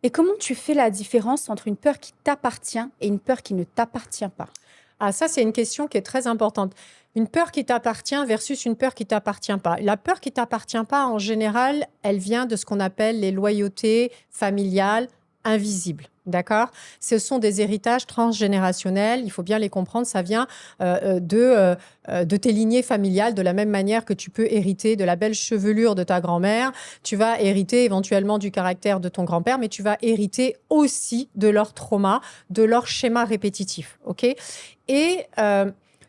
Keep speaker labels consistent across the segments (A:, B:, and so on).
A: Et comment tu fais la différence entre une peur qui t'appartient et une peur qui ne t'appartient pas?
B: Ah, ça, c'est une question qui est très importante. Une peur qui t'appartient versus une peur qui t'appartient pas. La peur qui t'appartient pas, en général, elle vient de ce qu'on appelle les loyautés familiales invisibles. D'accord? Ce sont des héritages transgénérationnels. Il faut bien les comprendre. Ça vient de tes lignées familiales, de la même manière que tu peux hériter de la belle chevelure de ta grand-mère. Tu vas hériter éventuellement du caractère de ton grand-père, mais tu vas hériter aussi de leur trauma, de leur schéma répétitif. OK? Et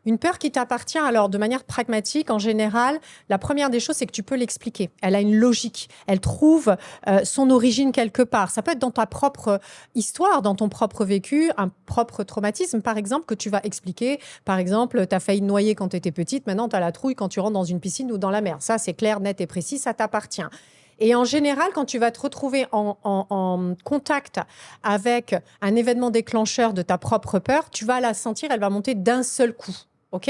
B: une peur qui t'appartient, alors de manière pragmatique, en général, la première des choses, c'est que tu peux l'expliquer. Elle a une logique. Elle trouve son origine quelque part. Ça peut être dans ta propre histoire, dans ton propre vécu, un propre traumatisme, par exemple, que tu vas expliquer. Par exemple, tu as failli te noyer quand tu étais petite, maintenant tu as la trouille quand tu rentres dans une piscine ou dans la mer. Ça, c'est clair, net et précis, ça t'appartient. Et en général, quand tu vas te retrouver en contact avec un événement déclencheur de ta propre peur, tu vas la sentir, elle va monter d'un seul coup. OK?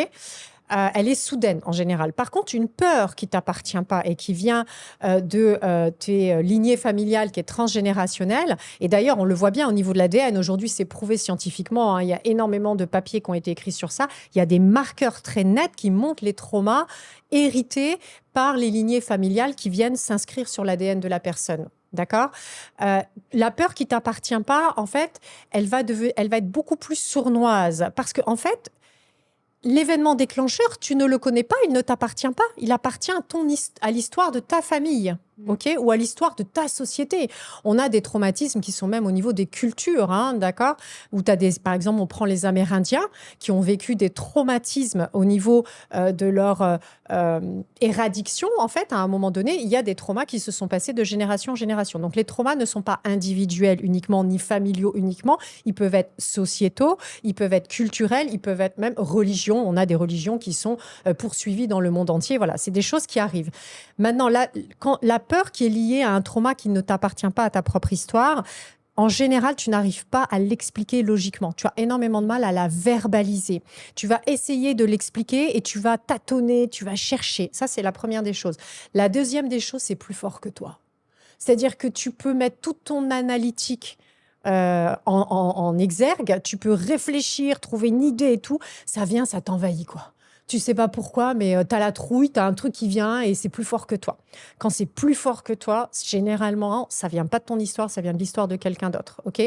B: Elle est soudaine en général. Par contre, une peur qui t'appartient pas et qui vient de tes lignées familiales, qui est transgénérationnelle, et d'ailleurs, on le voit bien au niveau de l'ADN, aujourd'hui, c'est prouvé scientifiquement, hein, il y a énormément de papiers qui ont été écrits sur ça, il y a des marqueurs très nets qui montrent les traumas hérités par les lignées familiales qui viennent s'inscrire sur l'ADN de la personne. D'accord? La peur qui t'appartient pas, en fait, elle va être beaucoup plus sournoise. Parce que, en fait, l'événement déclencheur, tu ne le connais pas, il ne t'appartient pas. Il appartient à l'histoire de ta famille, ok, ou à l'histoire de ta société. On a des traumatismes qui sont même au niveau des cultures, hein, d'accord. Où par exemple, on prend les Amérindiens qui ont vécu des traumatismes au niveau de leur éradiction. En fait, à un moment donné, il y a des traumas qui se sont passés de génération en génération. Donc, les traumas ne sont pas individuels uniquement, ni familiaux uniquement. Ils peuvent être sociétaux, ils peuvent être culturels, ils peuvent être même religieux. On a des religions qui sont poursuivies dans le monde entier. Voilà, c'est des choses qui arrivent. Maintenant, quand la peur qui est liée à un trauma qui ne t'appartient pas à ta propre histoire, en général, tu n'arrives pas à l'expliquer logiquement. Tu as énormément de mal à la verbaliser. Tu vas essayer de l'expliquer et tu vas tâtonner, tu vas chercher. Ça, c'est la première des choses. La deuxième des choses, c'est plus fort que toi. C'est-à-dire que tu peux mettre toute ton analytique en exergue, tu peux réfléchir, trouver une idée et tout, ça vient, ça t'envahit, quoi. Tu sais pas pourquoi, mais tu as la trouille, tu as un truc qui vient et c'est plus fort que toi. Quand c'est plus fort que toi, généralement, ça vient pas de ton histoire, ça vient de l'histoire de quelqu'un d'autre, ok?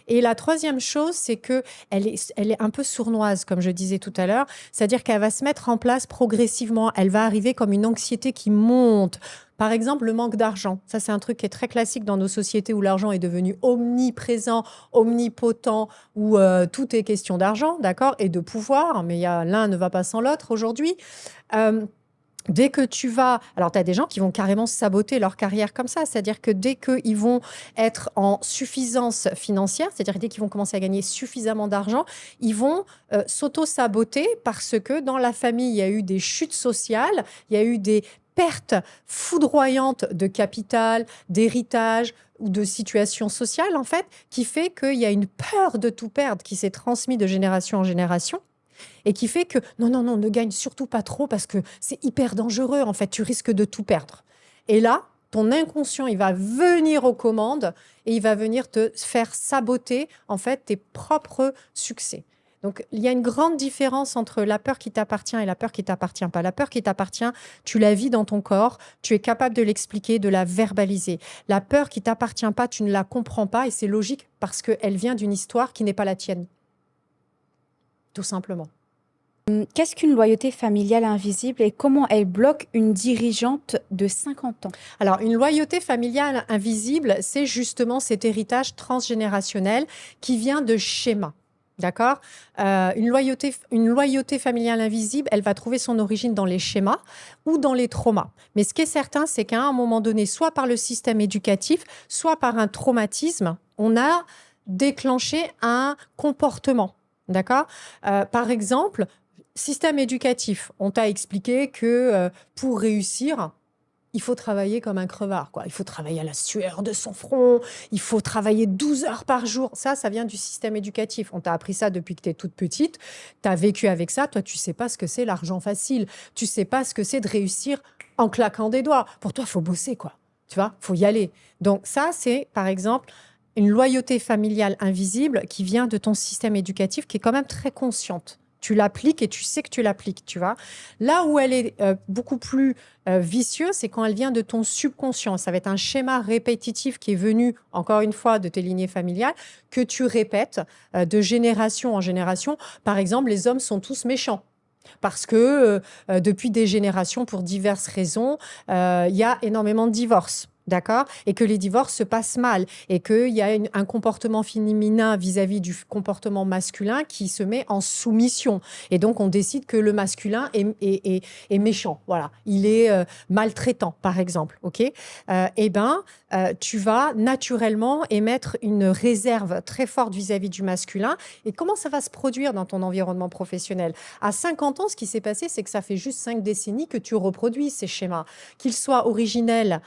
B: Et la troisième chose, c'est que elle est un peu sournoise, comme je disais tout à l'heure. C'est-à-dire qu'elle va se mettre en place progressivement. Elle va arriver comme une anxiété qui monte. Par exemple, le manque d'argent. Ça, c'est un truc qui est très classique dans nos sociétés où l'argent est devenu omniprésent, omnipotent, où tout est question d'argent, d'accord, et de pouvoir. Mais l'un ne va pas sans l'autre aujourd'hui. Dès que tu vas... Alors, tu as des gens qui vont carrément saboter leur carrière comme ça. C'est-à-dire que dès qu'ils vont être en suffisance financière, c'est-à-dire dès qu'ils vont commencer à gagner suffisamment d'argent, ils vont s'auto-saboter parce que dans la famille, il y a eu des chutes sociales, il y a eu des pertes foudroyantes de capital, d'héritage ou de situation sociale, en fait, qui fait qu'il y a une peur de tout perdre qui s'est transmise de génération en génération et qui fait que non, non, non, ne gagne surtout pas trop parce que c'est hyper dangereux, en fait, tu risques de tout perdre. Et là, ton inconscient, il va venir aux commandes et il va venir te faire saboter, en fait, tes propres succès. Donc, il y a une grande différence entre la peur qui t'appartient et la peur qui t'appartient pas. La peur qui t'appartient, tu la vis dans ton corps, tu es capable de l'expliquer, de la verbaliser. La peur qui t'appartient pas, tu ne la comprends pas et c'est logique parce qu'elle vient d'une histoire qui n'est pas la tienne. Tout simplement.
A: Qu'est-ce qu'une loyauté familiale invisible et comment elle bloque une dirigeante de 50 ans?
B: Alors, une loyauté familiale invisible, c'est justement cet héritage transgénérationnel qui vient de schémas. D'accord? Une loyauté familiale invisible, elle va trouver son origine dans les schémas ou dans les traumas. Mais ce qui est certain, c'est qu'à un moment donné, soit par le système éducatif, soit par un traumatisme, on a déclenché un comportement. D'accord? Par exemple, système éducatif, on t'a expliqué que pour réussir, il faut travailler comme un crevard, quoi. Il faut travailler à la sueur de son front, il faut travailler 12 heures par jour. Ça vient du système éducatif. On t'a appris ça depuis que tu es toute petite. Tu as vécu avec ça. Toi, tu sais pas ce que c'est l'argent facile. Tu sais pas ce que c'est de réussir en claquant des doigts. Pour toi, il faut bosser, quoi. Tu vois, il faut y aller. Donc ça, c'est, par exemple, une loyauté familiale invisible qui vient de ton système éducatif qui est quand même très consciente. Tu l'appliques et tu sais que tu l'appliques, tu vois. Là où elle est beaucoup plus vicieuse, c'est quand elle vient de ton subconscient. Ça va être un schéma répétitif qui est venu, encore une fois, de tes lignées familiales, que tu répètes de génération en génération. Par exemple, les hommes sont tous méchants. Parce que depuis des générations, pour diverses raisons, il y a énormément de divorces. D'accord? Et que les divorces se passent mal. Et qu'il y a un comportement féminin vis-à-vis du comportement masculin qui se met en soumission. Et donc, on décide que le masculin est méchant. Voilà. Il est maltraitant, par exemple. OK? Tu vas naturellement émettre une réserve très forte vis-à-vis du masculin. Et comment ça va se produire dans ton environnement professionnel? À 50 ans, ce qui s'est passé, c'est que ça fait juste 5 décennies que tu reproduis ces schémas. Qu'ils soient originels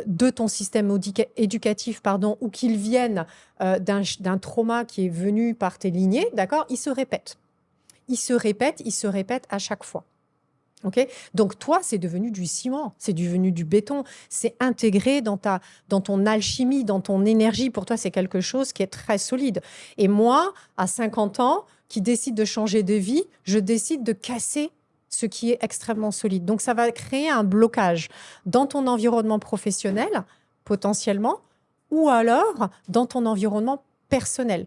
B: de ton système éducatif, ou qu'ils viennent d'un trauma qui est venu par tes lignées, d'accord? Ils se répètent. Ils se répètent, ils se répètent à chaque fois. OK? Donc, toi, c'est devenu du ciment, c'est devenu du béton, c'est intégré dans ton alchimie, dans ton énergie. Pour toi, c'est quelque chose qui est très solide. Et moi, à 50 ans, qui décide de changer de vie, je décide de casser ce qui est extrêmement solide. Donc, ça va créer un blocage dans ton environnement professionnel, potentiellement, ou alors dans ton environnement personnel.